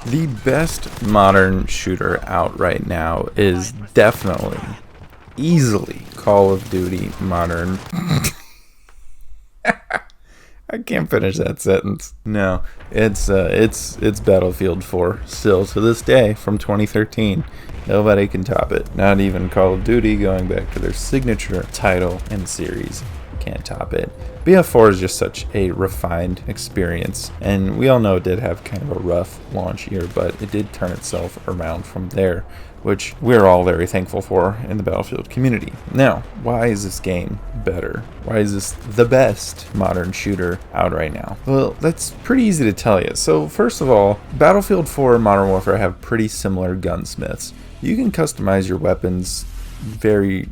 The best modern shooter out right now is definitely, easily Call of Duty Modern. I can't finish that sentence. No, it's Battlefield 4 still to this day from 2013. Nobody can top it. Not even Call of Duty, going back to their signature title and series, can't top it. BF4 is just such a refined experience, and we all know it did have kind of a rough launch year, but it did turn itself around from there, which we're all very thankful for in the Battlefield community. Now, why is this game better? Why is this the best modern shooter out right now? Well, that's pretty easy to tell you. So first of all, Battlefield 4 and Modern Warfare have pretty similar gunsmiths. You can customize your weapons very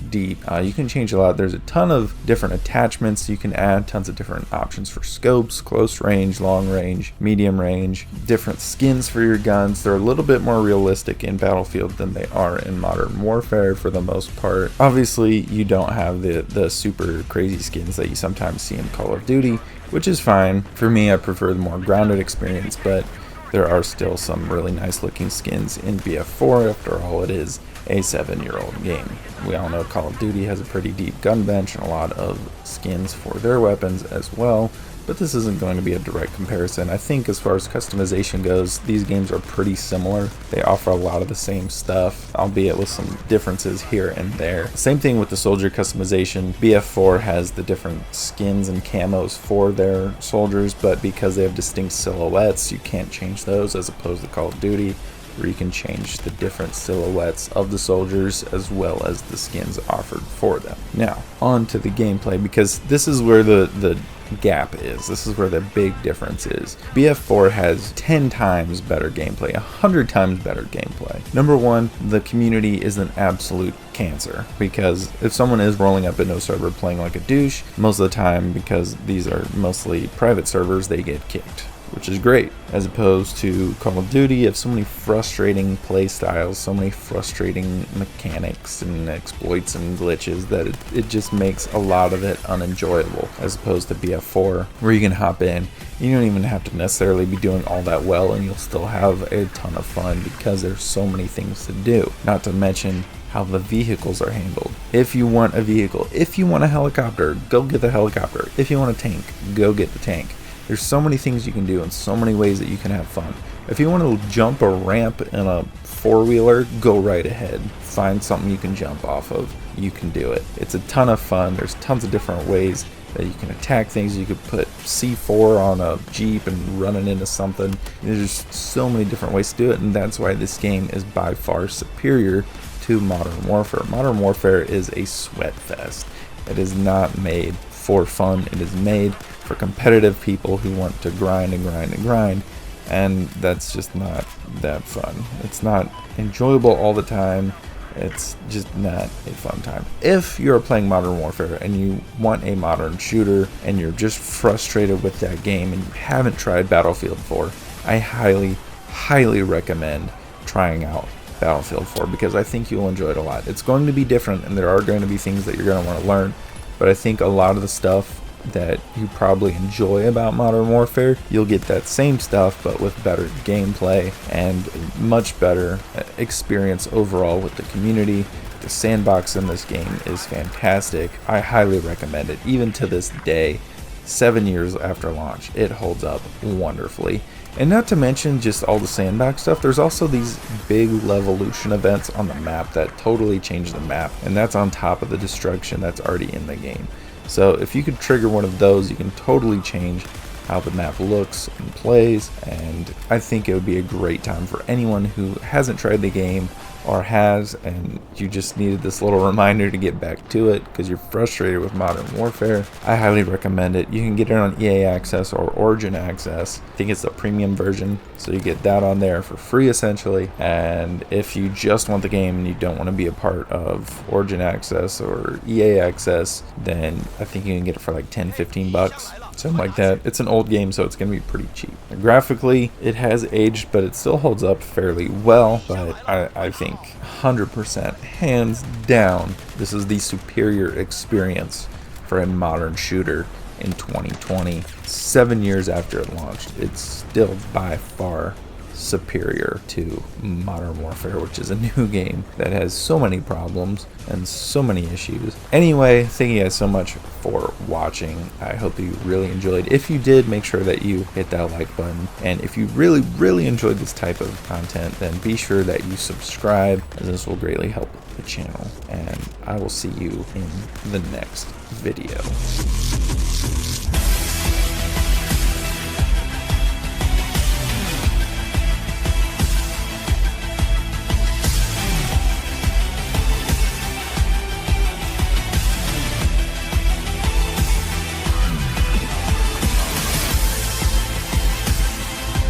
deep. You can change a lot. There's a ton of different attachments you can add, tons of different options for scopes, close range, long range, medium range, different skins for your guns. They're a little bit more realistic in Battlefield than they are in Modern Warfare for the most part. Obviously, you don't have the super crazy skins that you sometimes see in Call of Duty, which is fine. For me, I prefer the more grounded experience, but there are still some really nice looking skins in BF4. After all, it is a 7-year-old game. We all know Call of Duty has a pretty deep gun bench and a lot of skins for their weapons as well, but this isn't going to be a direct comparison. I think as far as customization goes, these games are pretty similar. They offer a lot of the same stuff, albeit with some differences here and there. Same thing with the soldier customization. BF4 has the different skins and camos for their soldiers, but because they have distinct silhouettes, you can't change those, as opposed to Call of Duty, where you can change the different silhouettes of the soldiers as well as the skins offered for them. Now, on to the gameplay, because this is where the gap is. This is where the big difference is. BF4 has 10 times better gameplay, 100 times better gameplay. Number one, the community is an absolute cancer, because if someone is rolling up into a server playing like a douche, most of the time, because these are mostly private servers, they get kicked, which is great, as opposed to Call of Duty. You have so many frustrating play styles, so many frustrating mechanics and exploits and glitches that it just makes a lot of it unenjoyable, as opposed to BF4, where you can hop in. You don't even have to necessarily be doing all that well, and you'll still have a ton of fun because there's so many things to do. Not to mention how the vehicles are handled. If you want a vehicle, if you want a helicopter, go get the helicopter. If you want a tank, go get the tank. There's so many things you can do and so many ways that you can have fun. If you want to jump a ramp in a four-wheeler, go right ahead. Find something you can jump off of. You can do it. It's a ton of fun. There's tons of different ways that you can attack things. You could put C4 on a Jeep and run it into something. There's so many different ways to do it, and that's why this game is by far superior to Modern Warfare. Modern Warfare is a sweat fest. It is not made for fun. It is made for competitive people who want to grind and grind and grind, and that's just not that fun. It's not enjoyable all the time. It's just not a fun time. If you're playing Modern Warfare and you want a modern shooter and you're just frustrated with that game and you haven't tried Battlefield 4, I highly recommend trying out Battlefield 4, because I think you'll enjoy it a lot. It's going to be different, and there are going to be things that you're going to want to learn, but I think a lot of the stuff that you probably enjoy about Modern Warfare, you'll get that same stuff but with better gameplay and much better experience overall with the community. The sandbox in this game is fantastic. I highly recommend it. Even to this day, 7 years after launch, it holds up wonderfully. And not to mention just all the sandbox stuff, there's also these big Levolution events on the map that totally change the map, and that's on top of the destruction that's already in the game. So if you could trigger one of those, you can totally change how the map looks and plays, and I think it would be a great time for anyone who hasn't tried the game, or has, and you just needed this little reminder to get back to it because you're frustrated with Modern Warfare. I highly recommend it. You can get it on EA Access or Origin Access. I think it's the premium version, so you get that on there for free essentially. And if you just want the game and you don't want to be a part of Origin Access or EA Access, then I think you can get it for like 10-15 bucks. Something like that. It's an old game, so it's going to be pretty cheap. Graphically, it has aged, but it still holds up fairly well. But I think 100%, hands down, this is the superior experience for a modern shooter in 2020. 7 years after it launched, it's still by far superior to Modern Warfare, which is a new game that has so many problems and so many issues. Anyway, thank you guys so much for watching. I hope you really enjoyed. If you did, make sure that you hit that like button. And if you really enjoyed this type of content, then be sure that you subscribe, as this will greatly help the channel. And I will see you in the next video.